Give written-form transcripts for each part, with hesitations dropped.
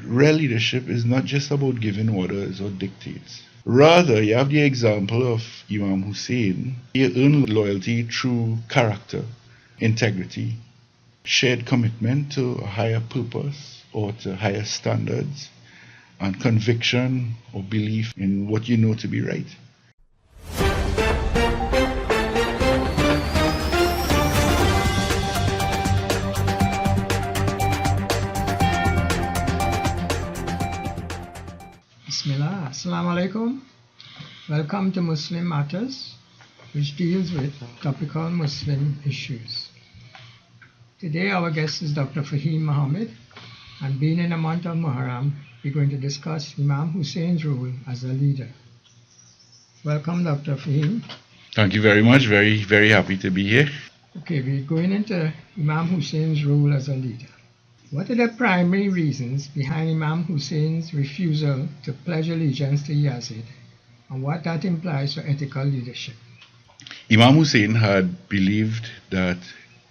real leadership is not just about giving orders or dictates. Rather, you have the example of Imam Hussein. He earned loyalty through character, integrity, shared commitment to a higher purpose or to higher standards, and conviction or belief in what you know to be right. Bismillah. Assalamu alaikum. Welcome to Muslim Matters, which deals with topical Muslim issues. Today our guest is Dr. Fahim Muhammad, and being in the month of Muharram, we're going to discuss Imam Hussein's role as a leader. Welcome, Dr. Fahim. Thank you very much. Very, very happy to be here. Okay, we're going into Imam Hussein's role as a leader. What are the primary reasons behind Imam Hussein's refusal to pledge allegiance to Yazid, and what that implies for ethical leadership? Imam Hussein had believed that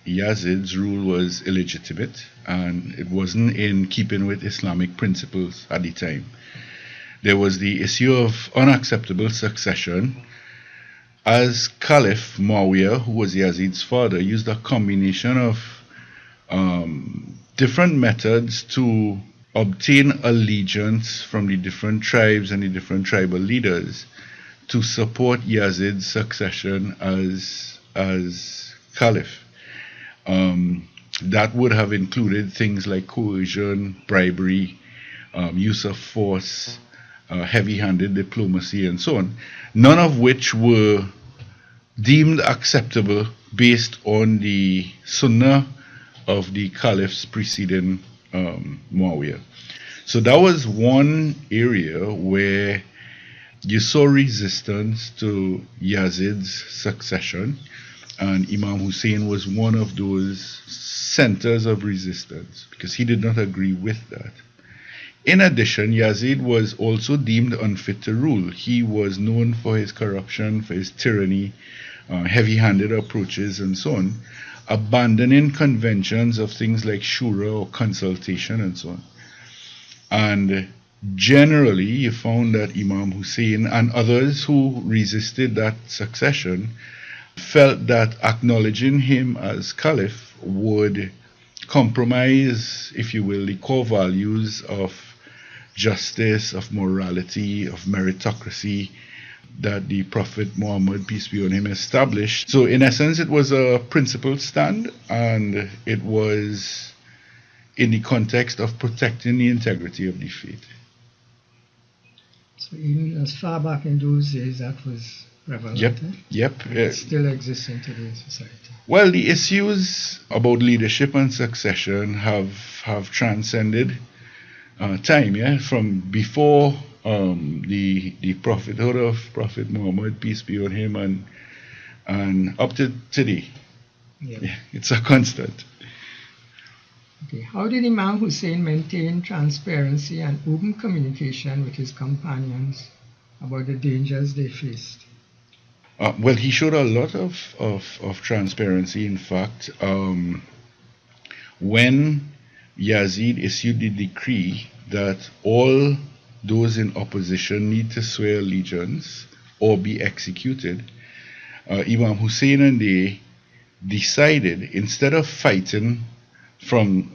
Yazid's rule was illegitimate and it wasn't in keeping with Islamic principles at the time. There was the issue of unacceptable succession, as Caliph Muawiyah, who was Yazid's father, used a combination of different methods to obtain allegiance from the different tribes and the different tribal leaders to support Yazid's succession as Caliph. That would have included things like coercion, bribery, use of force, heavy-handed diplomacy, and so on, none of which were deemed acceptable based on the Sunnah of the caliphs preceding Muawiyah. So that was one area where you saw resistance to Yazid's succession, and Imam Hussein was one of those centers of resistance because he did not agree with that. In addition, Yazid was also deemed unfit to rule. He was known for his corruption, for his tyranny, heavy-handed approaches, and so on, abandoning conventions of things like shura or consultation and so on. And generally, you found that Imam Hussein and others who resisted that succession felt that acknowledging him as caliph would compromise, if you will, the core values of justice, of morality, of meritocracy that the Prophet Muhammad, peace be on him, established. So in essence, it was a principled stand, and it was in the context of protecting the integrity of the faith. So even as far back in those days, that was prevalent. Yep. It still exists in today's society. Well, the issues about leadership and succession have transcended time, from before the prophethood of Prophet Muhammad, peace be on him, and up to today. Yeah, it's a constant. Okay. How did Imam Hussein maintain transparency and open communication with his companions about the dangers they faced? Well, he showed a lot of transparency. In fact, when Yazid issued the decree that all those in opposition need to swear allegiance or be executed, Imam Hussein and they decided, instead of fighting from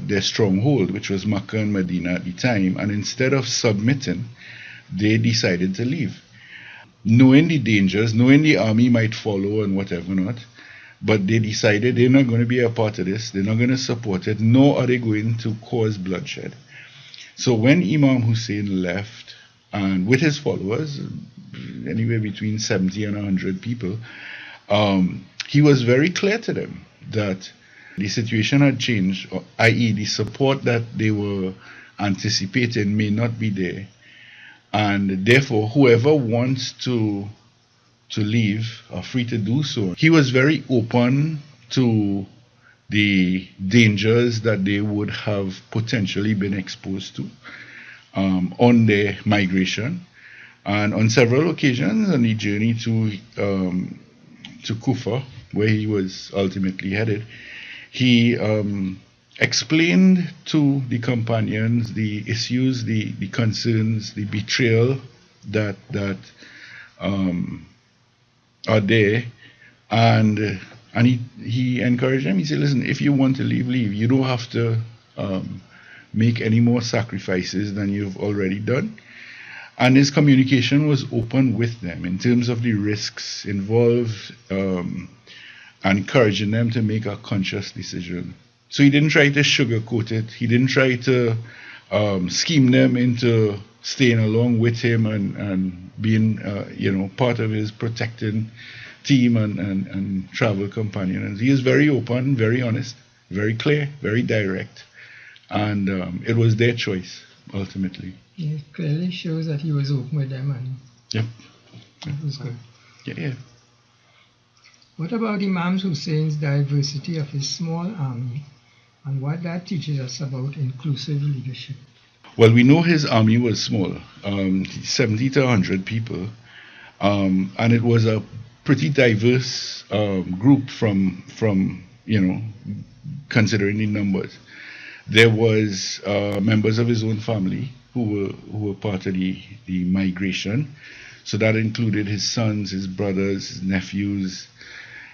their stronghold, which was Makkah and Medina at the time, and instead of submitting, they decided to leave, knowing the dangers, knowing the army might follow and whatever not. But they decided they're not going to be a part of this, they're not going to support it, nor are they going to cause bloodshed. So when Imam Hussein left, and with his followers, anywhere between 70 and 100 people, he was very clear to them that the situation had changed, i.e. the support that they were anticipating may not be there. And therefore, whoever wants to leave are free to do so. He was very open to the dangers that they would have potentially been exposed to on their migration. And on several occasions on the journey to Kufa, where he was ultimately headed, he explained to the companions the issues, the concerns, the betrayal that are there, and he encouraged them. He said, "Listen, if you want to leave, leave. You don't have to make any more sacrifices than you've already done." And his communication was open with them in terms of the risks involved, and encouraging them to make a conscious decision. So he didn't try to sugarcoat it. He didn't try to scheme them into staying along with him and being, part of his protecting team and travel companion. And he is very open, very honest, very clear, very direct. And it was their choice, ultimately. Yeah, it clearly shows that he was open with them, and Yep. that was good. Yeah. What about Imam Hussein's diversity of his small army, and what that teaches us about inclusive leadership? Well, we know his army was small, 70 to 100 people, and it was a pretty diverse group from considering the numbers. There was members of his own family who were part of the migration. So that included his sons, his brothers, his nephews.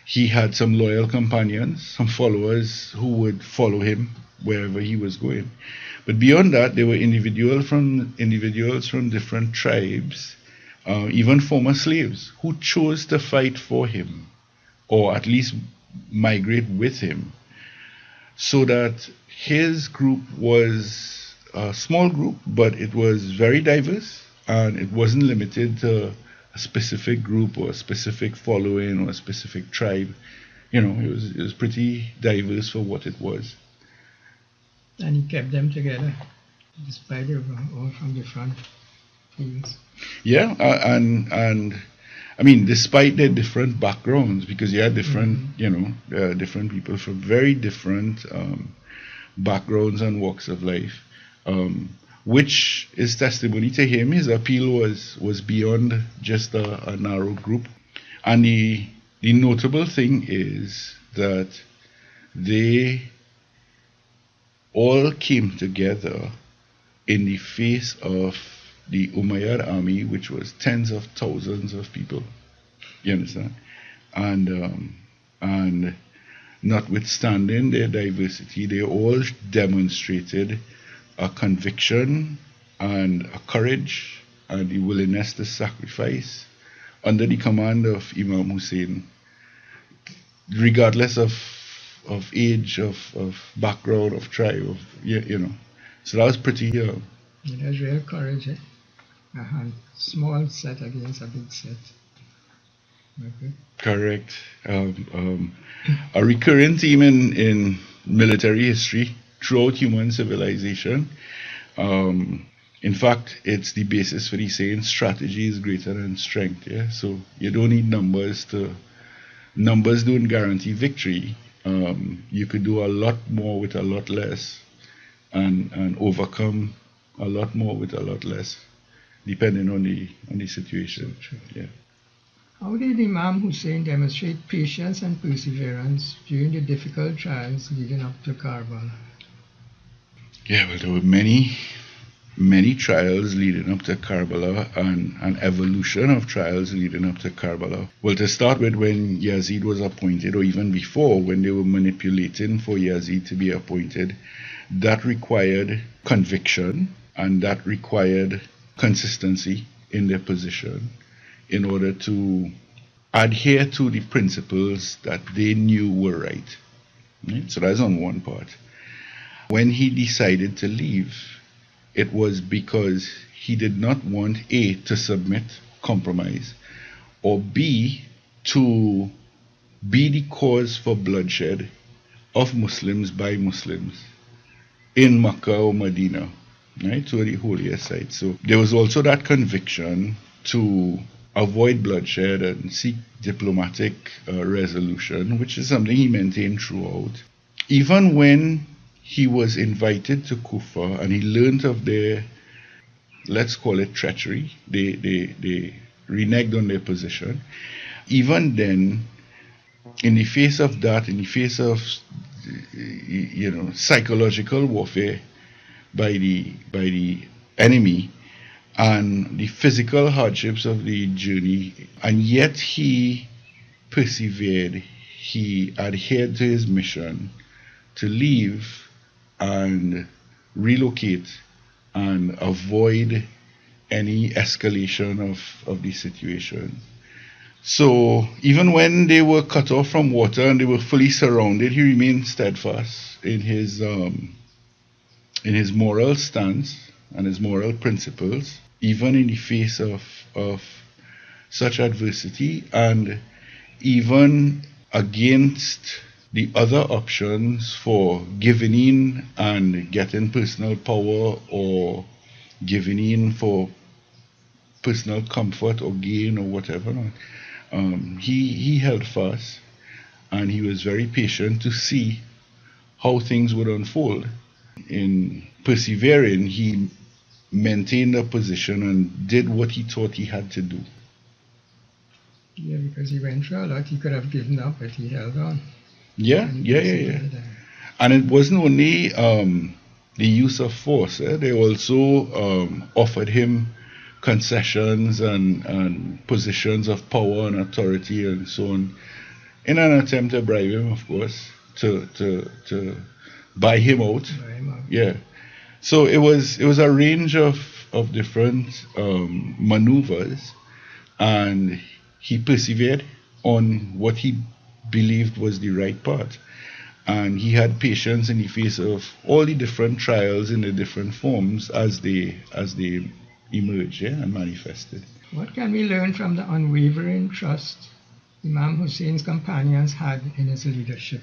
He had some loyal companions, some followers who would follow him wherever he was going. But beyond that, there were individuals from different tribes, even former slaves, who chose to fight for him, or at least migrate with him, so that his group was a small group, but it was very diverse, and it wasn't limited to a specific group or a specific following or a specific tribe. It was pretty diverse for what it was. And he kept them together, despite they were all from different fields. Yeah, and I mean, despite their different backgrounds, because you had different, different people from very different backgrounds and walks of life, which is testimony to him. His appeal was beyond just a narrow group. And the notable thing is that they all came together in the face of the Umayyad army, which was tens of thousands of people. You understand? And notwithstanding their diversity, they all demonstrated a conviction and a courage and the willingness to sacrifice under the command of Imam Hussein, regardless of age, of background, of tribe, So that was pretty. It was real courage, eh? A small set against a big set. Okay. Correct. A recurring theme in military history throughout human civilization. In fact, it's the basis for the saying strategy is greater than strength. Yeah. So you don't need numbers don't guarantee victory. You could do a lot more with a lot less, and overcome a lot more with a lot less, depending on the situation. Yeah. How did Imam Hussein demonstrate patience and perseverance during the difficult trials leading up to Karbala? Yeah, well, there were many trials leading up to Karbala, and an evolution of trials leading up to Karbala. Well, to start with, when Yazid was appointed, or even before, when they were manipulating for Yazid to be appointed, that required conviction, and that required consistency in their position in order to adhere to the principles that they knew were right. So that's on one part. When he decided to leave, it was because he did not want A, to submit, compromise, or B, to be the cause for bloodshed of Muslims by Muslims in Makkah or Medina, right, to the holiest site. So there was also that conviction to avoid bloodshed and seek diplomatic resolution, which is something he maintained throughout. Even when he was invited to Kufa and he learned of their, let's call it treachery, they reneged on their position. Even then, in the face of that, in the face of psychological warfare by the enemy, and the physical hardships of the journey, and yet he persevered. He adhered to his mission to leave and relocate and avoid any escalation of the situation. So even when they were cut off from water and they were fully surrounded, he remained steadfast in his moral stance and his moral principles, even in the face of such adversity, and even against the other options for giving in and getting personal power, or giving in for personal comfort or gain or whatever. He held fast, and he was very patient to see how things would unfold. In persevering, he maintained a position and did what he thought he had to do. Yeah, because he went through a lot. He could have given up, but he held on. Yeah. And it wasn't only the use of force. They also offered him concessions and positions of power and authority and so on, in an attempt to bribe him, of course, to buy him out. Yeah. So it was a range of different maneuvers, and he persevered on what he believed was the right path. And he had patience in the face of all the different trials in the different forms as they emerged, and manifested. What can we learn from the unwavering trust Imam Hussein's companions had in his leadership?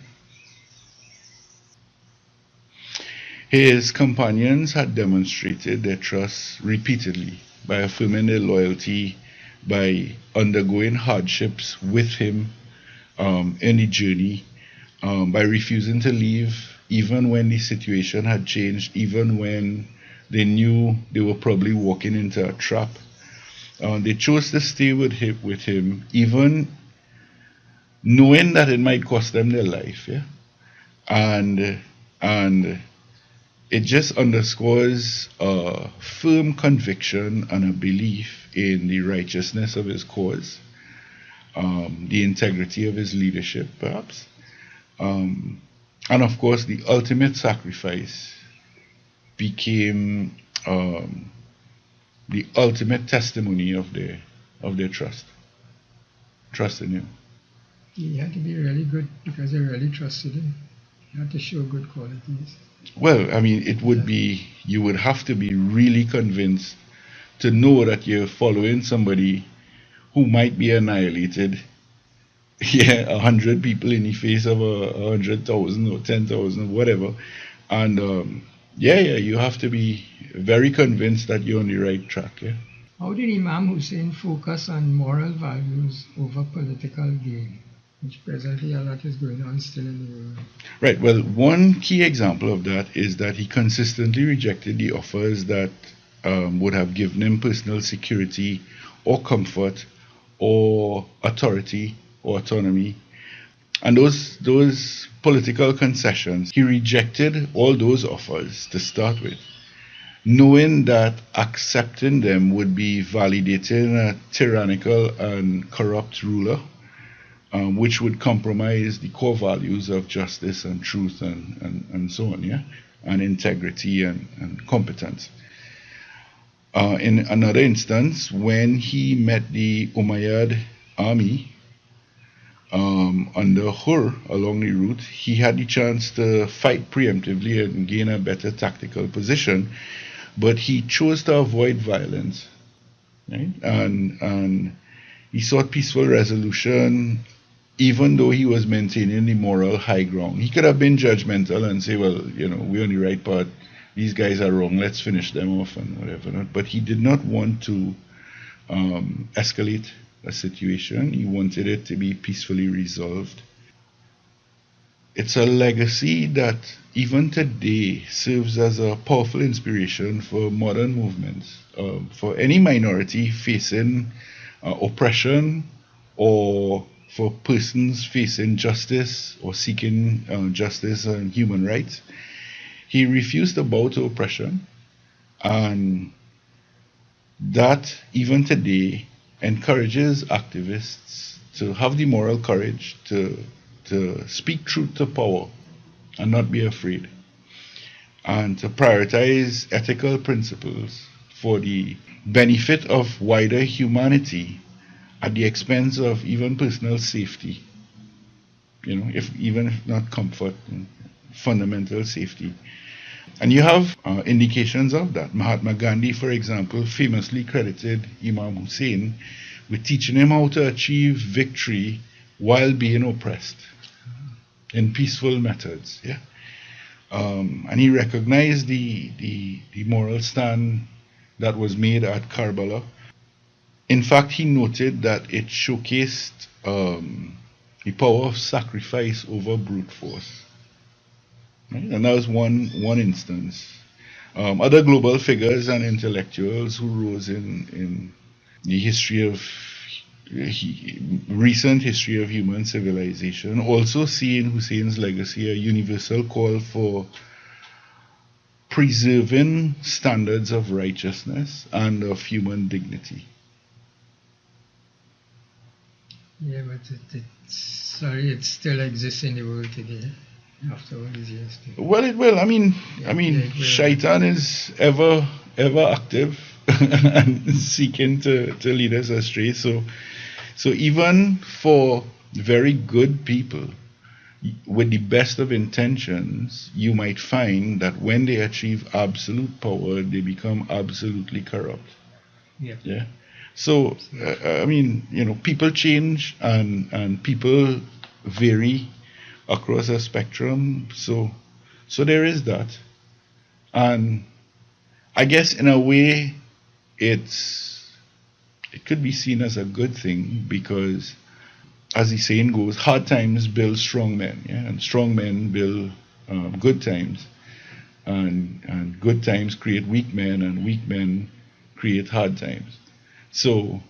His companions had demonstrated their trust repeatedly by affirming their loyalty, by undergoing hardships with him in the journey, by refusing to leave even when the situation had changed, even when they knew they were probably walking into a trap. They chose to stay with him, even knowing that it might cost them their life. Yeah, and it just underscores a firm conviction and a belief in the righteousness of his cause, the integrity of his leadership, perhaps, and of course the ultimate sacrifice became the ultimate testimony of their trust in him. He had to be really good because they really trusted him. He had to show good qualities. Well, I mean, you would have to be really convinced to know that you're following somebody who might be annihilated. Yeah, 100 people in the face of 100,000 or 10,000, whatever. And you have to be very convinced that you're on the right track. Yeah. How did Imam Hussein focus on moral values over political gain, which presently a lot is going on still in the world? Right. Well, one key example of that is that he consistently rejected the offers that would have given him personal security or comfort or authority or autonomy. And those political concessions, he rejected all those offers to start with, knowing that accepting them would be validating a tyrannical and corrupt ruler, which would compromise the core values of justice and truth and so on, yeah, and integrity and competence. In another instance, when he met the Umayyad army under Hur along the route, he had the chance to fight preemptively and gain a better tactical position, but he chose to avoid violence, right? And he sought peaceful resolution, even though he was maintaining the moral high ground. He could have been judgmental and say, well, we're on the right path, these guys are wrong, let's finish them off and whatever. But he did not want to escalate a situation. He wanted it to be peacefully resolved. It's a legacy that even today serves as a powerful inspiration for modern movements, for any minority facing oppression or for persons facing justice or seeking justice and human rights. He refused to bow to oppression, and that even today encourages activists to have the moral courage to speak truth to power and not be afraid, and to prioritize ethical principles for the benefit of wider humanity at the expense of even personal safety, even if not comfort and fundamental safety. And you have indications of that. Mahatma Gandhi, for example, famously credited Imam Hussein with teaching him how to achieve victory while being oppressed in peaceful methods. Yeah, and he recognized the moral stand that was made at Karbala. In fact, he noted that it showcased the power of sacrifice over brute force. Right? And that was one instance. Other global figures and intellectuals who rose in the recent history of human civilization also see in Hussein's legacy a universal call for preserving standards of righteousness and of human dignity. Yeah, but it still exists in the world today. After all these years. Well, it will. Shaitan is ever active and seeking to lead us astray. So even for very good people, with the best of intentions, you might find that when they achieve absolute power, they become absolutely corrupt. Yeah. So people change and people vary across a spectrum, so there is that. And I guess in a way it could be seen as a good thing, because as the saying goes, hard times build strong men, and strong men build good times, and good times create weak men, and weak men create hard times. So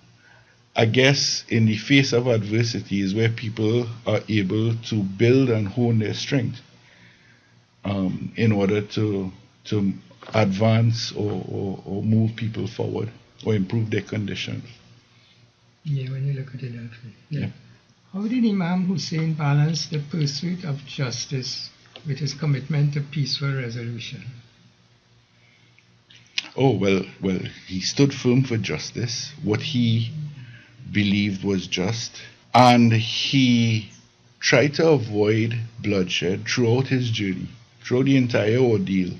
I guess in the face of adversity is where people are able to build and hone their strength in order to advance or move people forward or improve their conditions. Yeah, when you look at it that way. Yeah. How did Imam Hussein balance the pursuit of justice with his commitment to peaceful resolution? Oh, well, he stood firm for justice, what he believed was just, and he tried to avoid bloodshed throughout his journey, throughout the entire ordeal.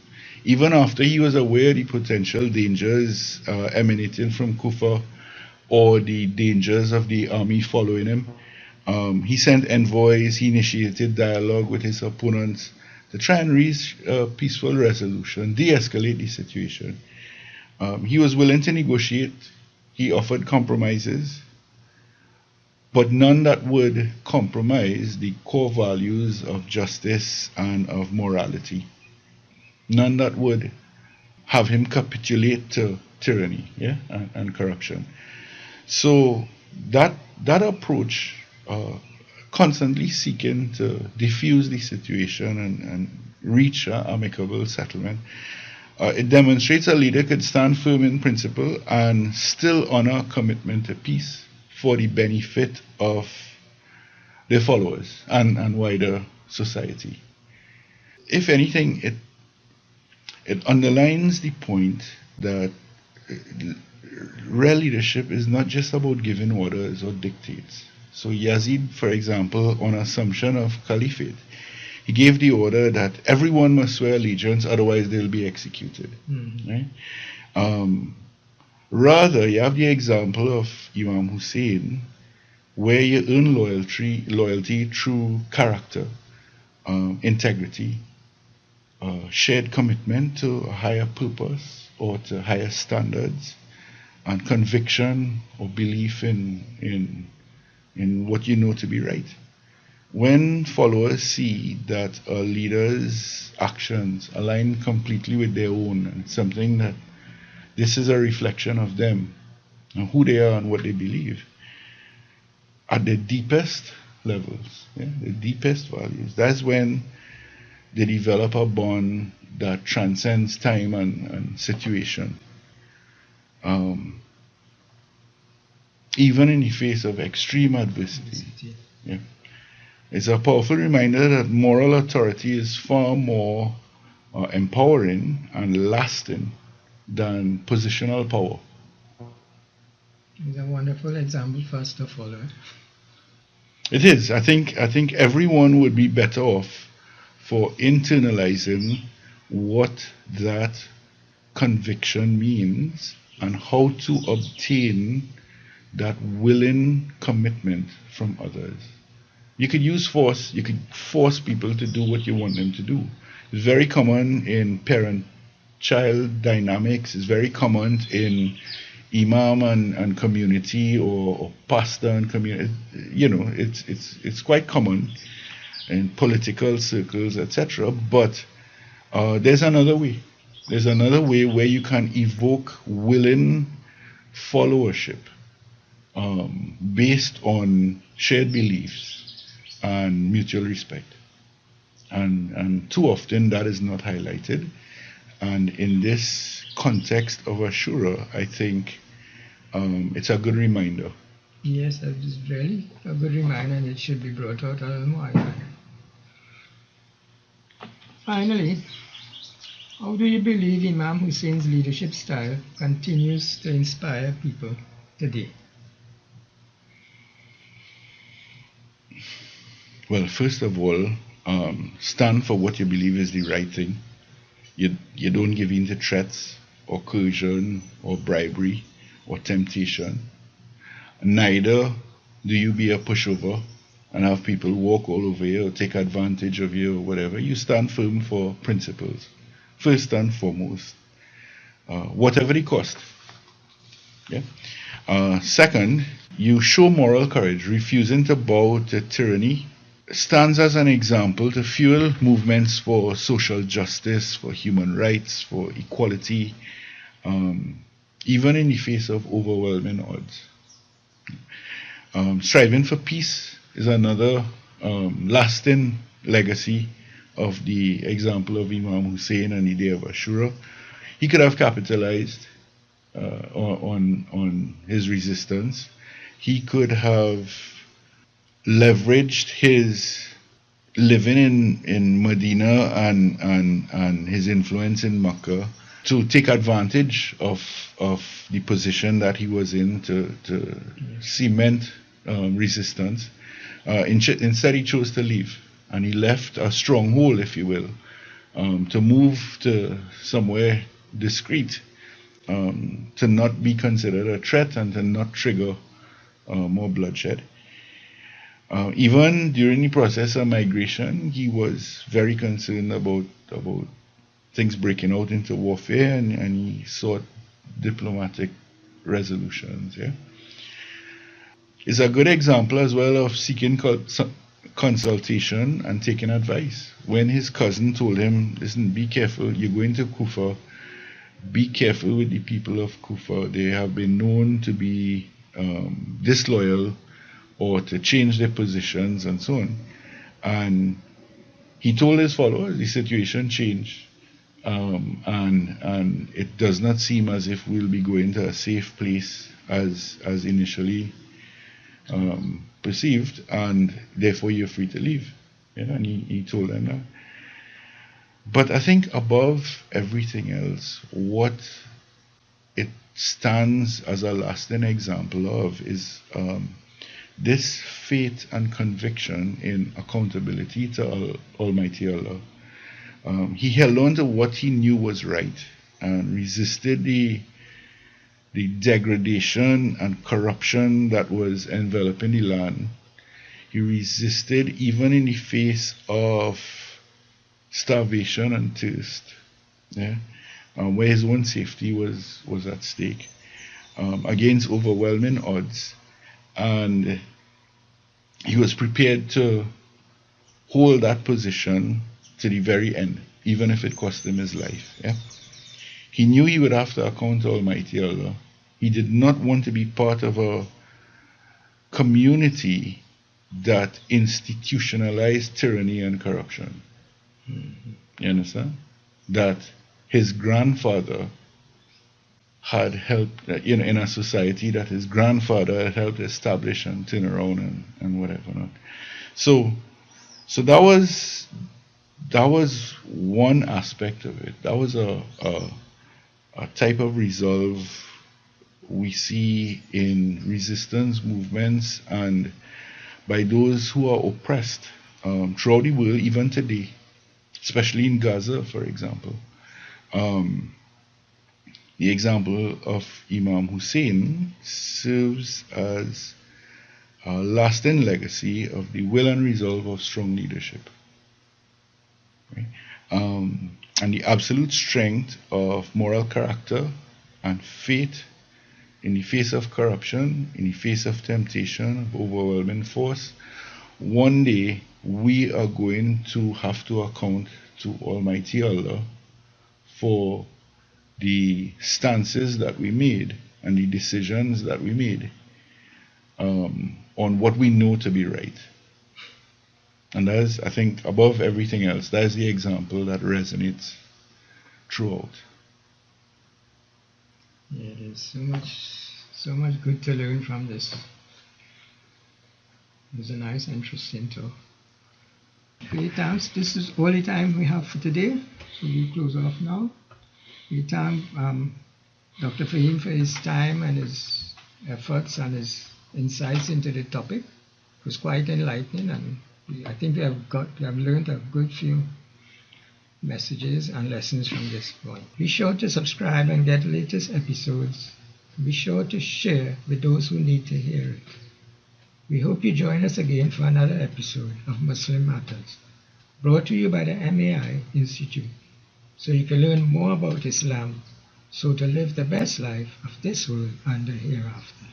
Even after he was aware of the potential dangers emanating from Kufa or the dangers of the army following him, he sent envoys, he initiated dialogue with his opponents to try and reach a peaceful resolution, de-escalate the situation. He was willing to negotiate, he offered compromises, but none that would compromise the core values of justice and of morality. None that would have him capitulate to tyranny, and corruption. So that approach, constantly seeking to diffuse the situation and reach an amicable settlement, it demonstrates a leader could stand firm in principle and still honor commitment to peace for the benefit of their followers and wider society. If anything, it underlines the point that real leadership is not just about giving orders or dictates. So Yazid, for example, on assumption of caliphate, he gave the order that everyone must swear allegiance, otherwise they'll be executed. Right? Rather, you have the example of Imam Hussein, where you earn loyalty through character, integrity, shared commitment to a higher purpose or to higher standards, and conviction or belief in what you know to be right. When followers see that a leader's actions align completely with their own, and something that this is a reflection of them and who they are and what they believe, at the deepest levels, the deepest values. That's when they develop a bond that transcends time and situation. Even in the face of extreme adversity. Yeah. It's a powerful reminder that moral authority is far more empowering and lasting than positional power. It's a wonderful example for us to follow. It is. I think everyone would be better off for internalizing what that conviction means and how to obtain that willing commitment from others. You could use force, you could force people to do what you want them to do. It's very common in parent-child dynamics, it's very common in imam and community or pastor and community. You know, it's quite common in political circles, etc. But there's another way. There's another way where you can evoke willing followership based on shared beliefs and mutual respect. And too often that is not highlighted. And in this context of Ashura, I think it's a good reminder. Yes, that is really a good reminder, and it should be brought out a little more. Finally, how do you believe Imam Hussein's leadership style continues to inspire people today? Well, first of all, stand for what you believe is the right thing. You don't give in to threats or coercion or bribery or temptation. Neither do you be a pushover and have people walk all over you or take advantage of you or whatever. You stand firm for principles, first and foremost, whatever the cost. Yeah. Second, you show moral courage, refusing to bow to tyranny. Stands as an example to fuel movements for social justice, for human rights, for equality, even in the face of overwhelming odds. Striving for peace is another lasting legacy of the example of Imam Hussein and the day of Ashura. He could have capitalized on his resistance. He could have leveraged his living in Medina and his influence in Makkah to take advantage of the position that he was in to cement resistance. Instead, he chose to leave, and he left a stronghold, if you will, to move to somewhere discreet, to not be considered a threat and to not trigger more bloodshed. Even during the process of migration, he was very concerned about things breaking out into warfare, and he sought diplomatic resolutions. Yeah, it's a good example as well of seeking consultation and taking advice. When his cousin told him, "Listen, be careful. You're going to Kufa. Be careful with the people of Kufa. They have been known to be disloyal or to change their positions and so on." And he told his followers, the situation changed, and it does not seem as if we'll be going to a safe place as initially perceived, and therefore you're free to leave. And he told them that. But I think above everything else, what it stands as a lasting example of is this faith and conviction in accountability to Almighty Allah. He held on to what he knew was right and resisted the degradation and corruption that was enveloping the land. He resisted even in the face of starvation and thirst, where his own safety was at stake, against overwhelming odds. And he was prepared to hold that position to the very end, even if it cost him his life. Yeah? He knew he would have to account to Almighty Allah. He did not want to be part of community that institutionalized tyranny and corruption. You understand? That his grandfather had helped, in a society that his grandfather had helped establish and turn around and whatever not. So that was one aspect of it. That was a type of resolve we see in resistance movements and by those who are oppressed throughout the world, even today, especially in Gaza, for example. The example of Imam Hussein serves as a lasting legacy of the will and resolve of strong leadership. Right? And the absolute strength of moral character and faith in the face of corruption, in the face of temptation, of overwhelming force. One day we are going to have to account to Almighty Allah for the stances that we made and the decisions that we made on what we know to be right. And that is, I think, above everything else, that is the example that resonates throughout. Yeah, there's so much good to learn from this. It was a nice, interesting talk. Great, thanks. This is all the time we have for today, so we close off now. We thank Dr. Fahim for his time and his efforts and his insights into the topic. It was quite enlightening, and I think we have learned a good few messages and lessons from this point. Be sure to subscribe and get latest episodes. Be sure to share with those who need to hear it. We hope you join us again for another episode of Muslim Matters, brought to you by the MAI Institute, so you can learn more about Islam, so to live the best life of this world and the hereafter.